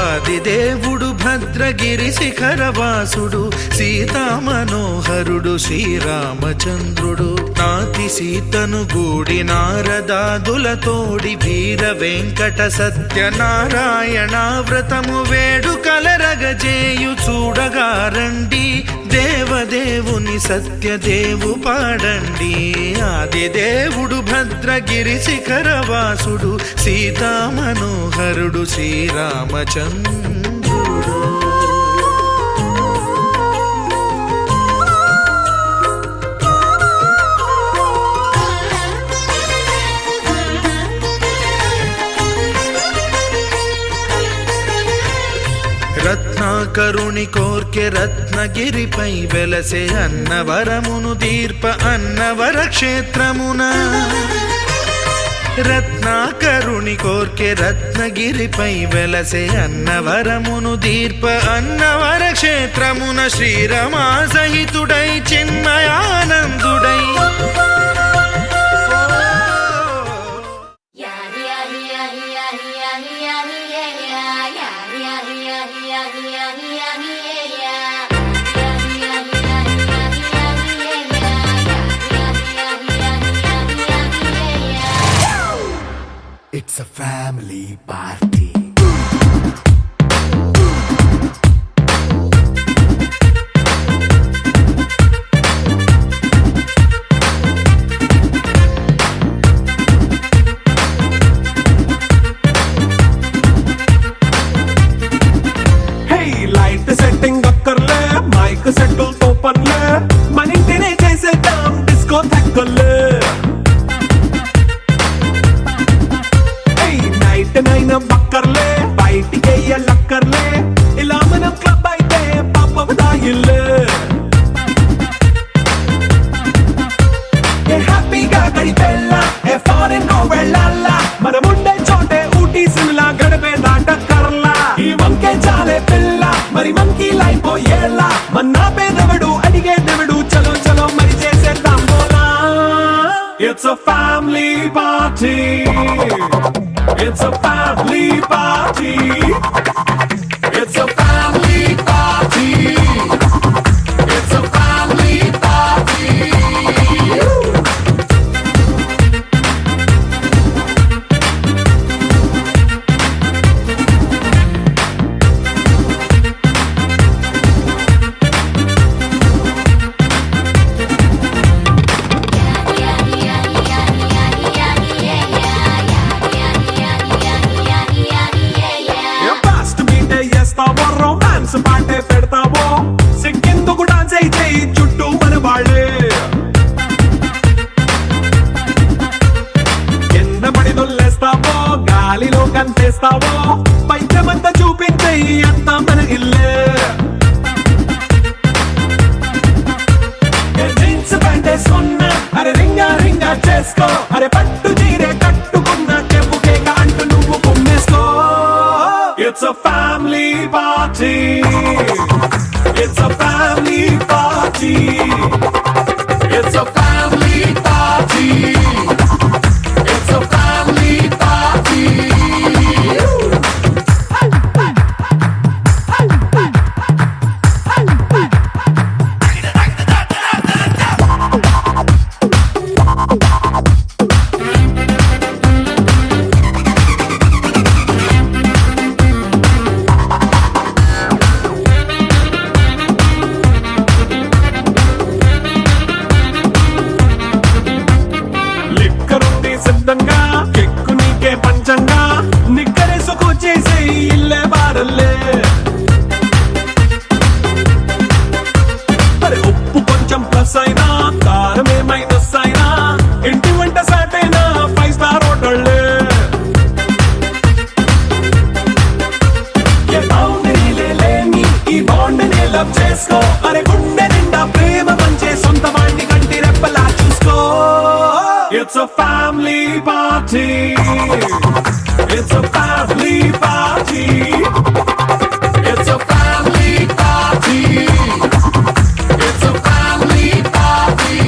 ఆదిదేవుడు భద్రగిరి శిఖరవాసుడు సీతామనోహరుడు శ్రీరామచంద్రుడు. నాతి సీతను గూడి నారదాదులతోడి వీర వెంకట సత్యనారాయణ వ్రతము వేడుకలరగజేయు చూడగా రండి దేవదేవుని సత్యదేవు పాడండి. ఆదిదేవుడు భద్రగిరి శిఖరవాసుడు సీతామనోహరుడు శ్రీరామచంద్రుడు. రత్నాకరుని కోర్కె రత్నగిరిపై వెలసే అన్నవరమును దీర్ప అన్నవర క్షేత్రమున రత్నాకరుని కోర్కె రత్నగిరిపై వెలసే అన్నవరమును దీర్ప అన్నవర క్షేత్రమున శ్రీరమా సహితుడై చిన్మయానందుడై It's a family party. Hey, light setting అక్కర్లే మైక్ సెట్టుల్ తో పనిలే మన ఇంటినే చేసేద్దాం డిస్కో థక్కర్లే నైట్ నైన్ బక్కర్లే బయటికి లక్కర్లే ఇలా మనం క్లబ్ అయితే పాపం దాయిల్లే హ్యాపీగా గడిపెళ్ళా ఏ ఫారెన్ కో వెళ్ళాలా మనం ఉండే చోటే ఊటీ సిమ్లా గడిపే దాటక్కర్లా ఈ వంకే చాలే పిల్ల మరి మంకీ లైఫ్ ఏళ్ళ మన్నా పేదవడు అడిగేదెవడు చలో చలో మరి చేసేద్దాం బోలా it's a family party It's a family party. It's a family party. It's a family party. Romance పాటే పెడతావో సిక్కిందుకు డాన్స్ అయితే చుట్టూ మన వాళ్ళే కింద పడి దొల్లేస్తావో గాలిలో కంతేస్తావో పైచమంతా చూపించే అంతా మన ఇల్లే జీన్స్ ప్యాంటేసుకున్నా అరే రింగా రింగా చేసుకో అరే పట్టు చీరే కట్టుకున్న చెప్పుకే అంటూ నువ్వు కుమ్మేసుకో It's a family party. It's a family party. It's a family party. It's a family party. సిద్ధంగా కెక్కు నీకే పంచంగా నిక్కరేసుకు చేసే ఇల్లే బారల్లే మరి ఉప్పు కొంచెం ప్లస్ అయినా కారమే మైనస్ అయినా ఇంటి వంట సాట్ అయినా 5 స్టార్ హోటళ్ళే ఏ బౌండరీలే లేని ఈ బాండ్ ని లవ్ చేసుకో అరే గుండె నిండా ప్రేమ పంచే సొంత వాడిని కంటి రెప్పలా చూసుకో It's a family party. It's a family party. It's a family party. It's a family party.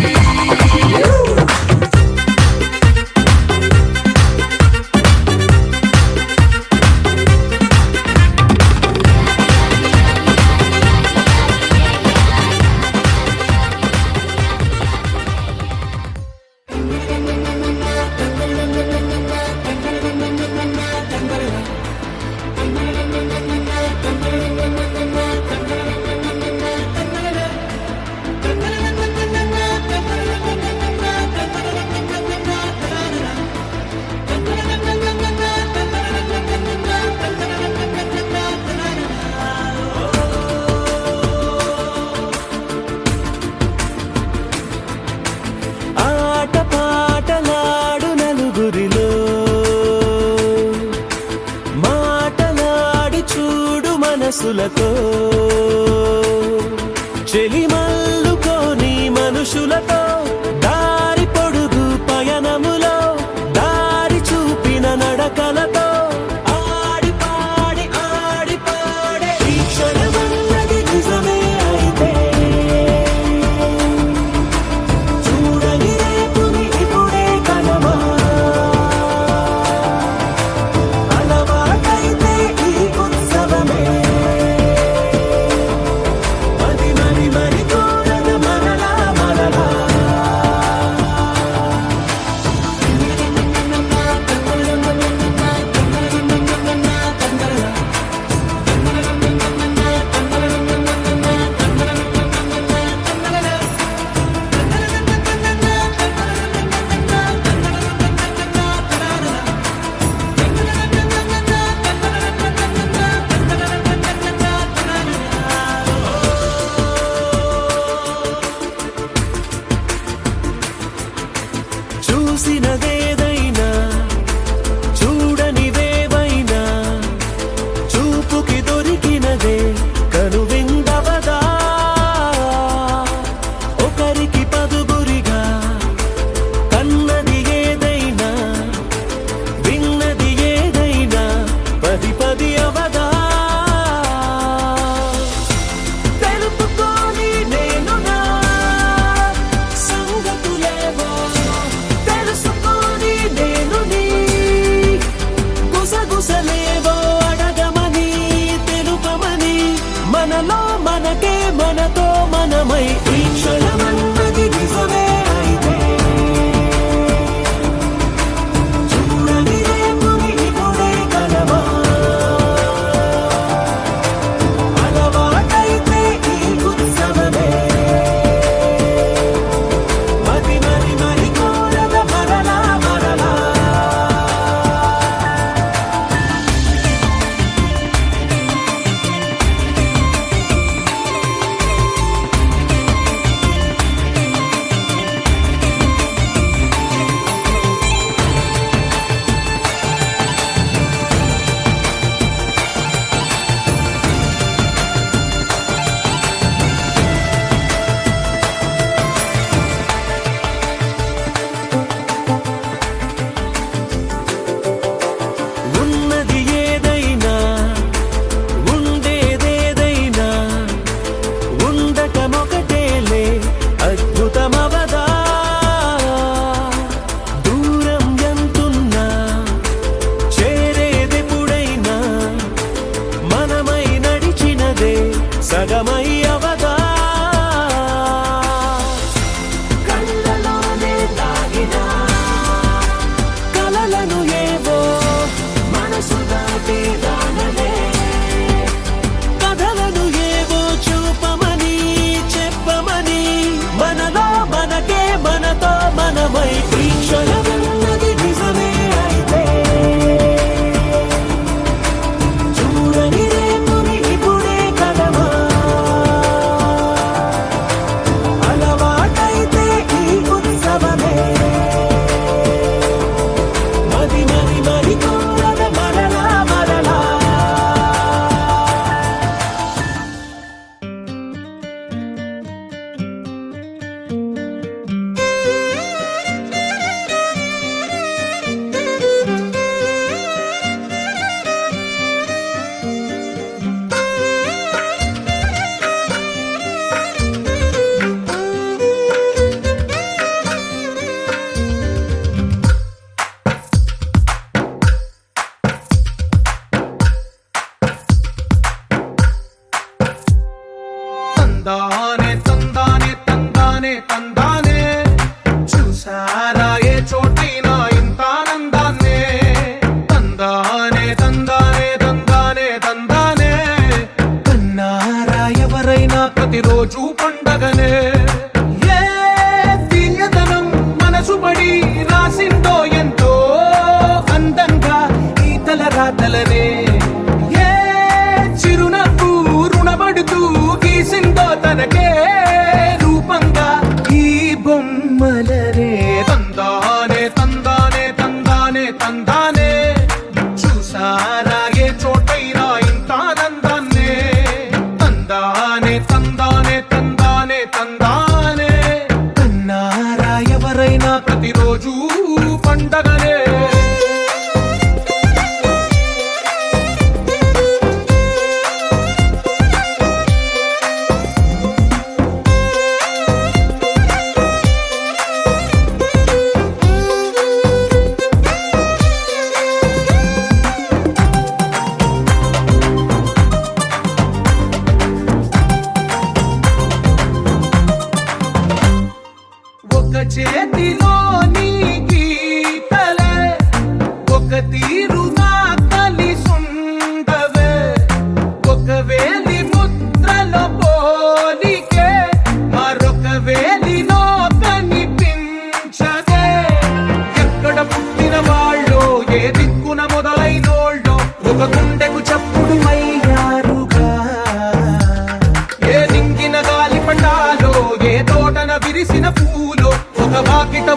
మనసులతో చెలిమల్లుకోని మనుషులతో దారి పొడుగు పయనములో దారి చూపిన నడకలతో ఆడి పాడే ఈ క్షణమన్నది నిజమే అయితే చూడని రేపుని ఇప్పుడే కలమా అలవాటైతే ఈ ఉత్సవమే మరి కోరద మరలా చూసినదేదైనా చూడనివేవైనా చూపుకి దొరికినదే కనువిందవదా ఒకరికి పదుగురిగా కన్నది ఏదైనా విన్నది ఏదైనా పది అవదా తెలుపుకోని నేను నా సంగతులేవో తెలుసుకొని నేను నీ గుసగుసలేవో అడగమని తెలుపమని మనలో మనకే మనతో మనమై ఈ క్షణమన్నది నిజమే అయితే చూడని రేపుని ఇప్పుడే కలవా అలవాటైతే ఈ ఉత్సవమే మరి కోరద మరలా ఉన్నది ఏదైనా ఉండేదేదైనా ఉండటమొకటేలే అద్భుతమవదా దూరం ఎంతున్నా చేరేదెప్పుడైనా మనమై నడిచినదే సగమై అవదా కళ్ళలోనే దాగిన కలలను ఏవో మనసు దాటి రానలే కథలను ఏవో చూపమని చెప్పమని మనలో మనకే మనతో మనమై ఈ క్షణమన్నది నిజమే అయితే చూడని రేపుని ఇప్పుడే కలమా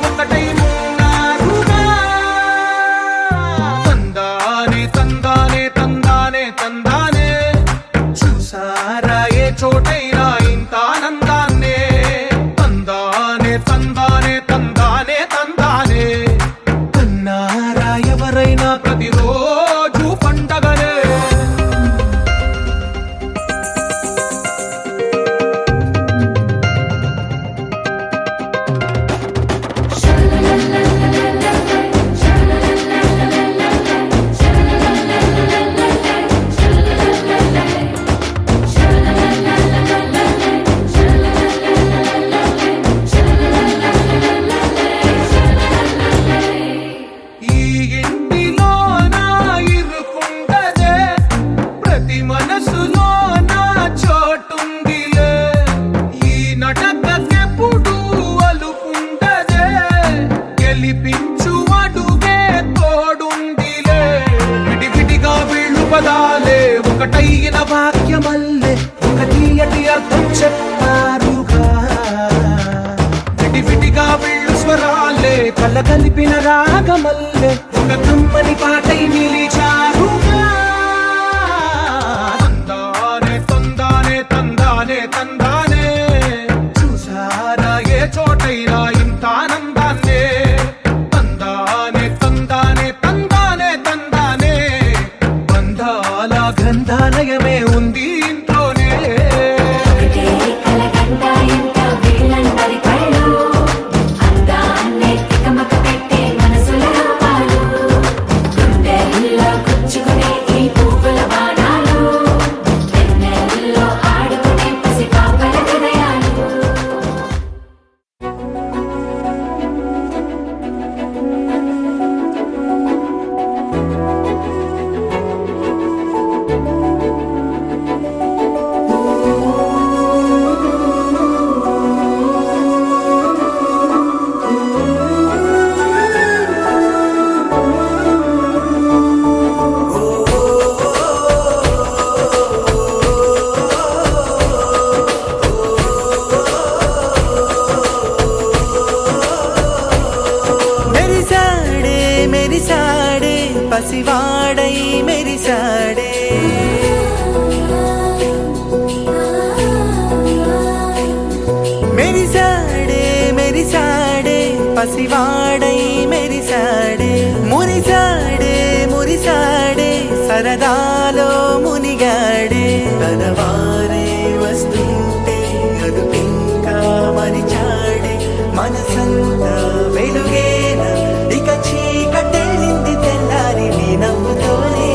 ఒకటై ఉన్నారుగా. తందానే తందానే తందానే తందానే చూసారా ఏ చోటైనా ఇంత ఆనందాన్నే. తందానే తందానే తందానే తందానే కన్నారా ఎవరైనా ప్రతిరోజు పండగనే. ఈ ఇంటిలో నా ఇరుకుండదే ప్రతి మనసులో నా చోటుందిలే. ఈ నటకెప్పుడు అలుపుండదే గెలిపించు అడుగే తోడుందిలే. విడివిడిగా వీళ్ళు పదాలే ఒకటైన వాక్యమల్లే ఒక తీయటి అర్థం చెప్పారుగా. విడివిడిగా వీళ్ళు స్వరాలే కల కలిపిన రాగమల్లే ఒక కమ్మని పాటై నిలిచారుగా. తందానే తందానే తందానే తందానే చూసారా ఏ చోటైనా ఇంత ఆనందాన్నే. తందానే తందానే తందానే తందానే బంధాల గ్రంథాలయమే ఉంది ఇంట్లోనే. ఒకటే కలగంట ఇంత వీళ్ళందరి కళ్ళు అందాన్నే తికమక పెట్టే మనసుల రూపాలు. గుండెల్లో గుచ్చుకునే ఈ పువ్వుల బాణాలు వెన్నెల్లో ఆడుకునే పసిపాపల హృదయాలు. మెరిసాడే మెరిసాడే పసివాడై మెరిసాడే. మెరిసాడే మెరిసాడే పసివాడై మెరిసాడే. మురిసాడే మురిసాడే సరదాలో మునిగాడే. తనవారే వస్తుంటే అదుపింకా మరిచాడే. మనసంతా వెలుగేన ఇక చీకటెళ్ళింది తెల్లారి నీ నవ్వుతోనే.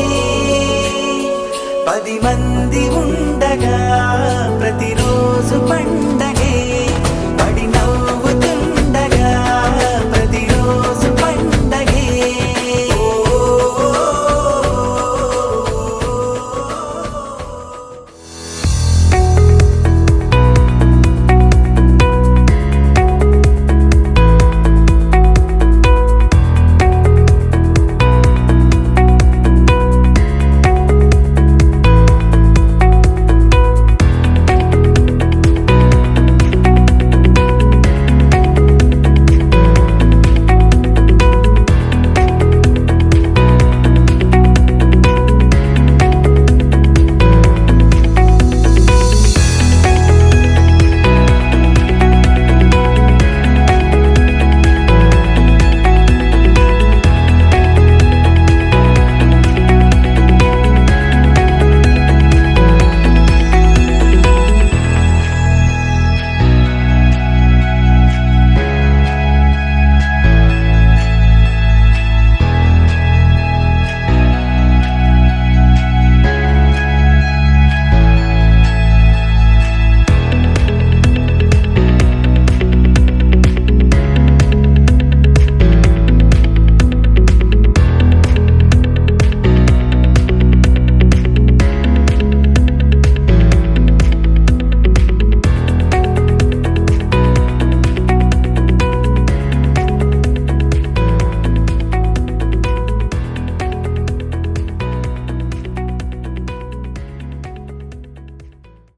10 మంది ఉండగా ప్రతిరోజు పండుగ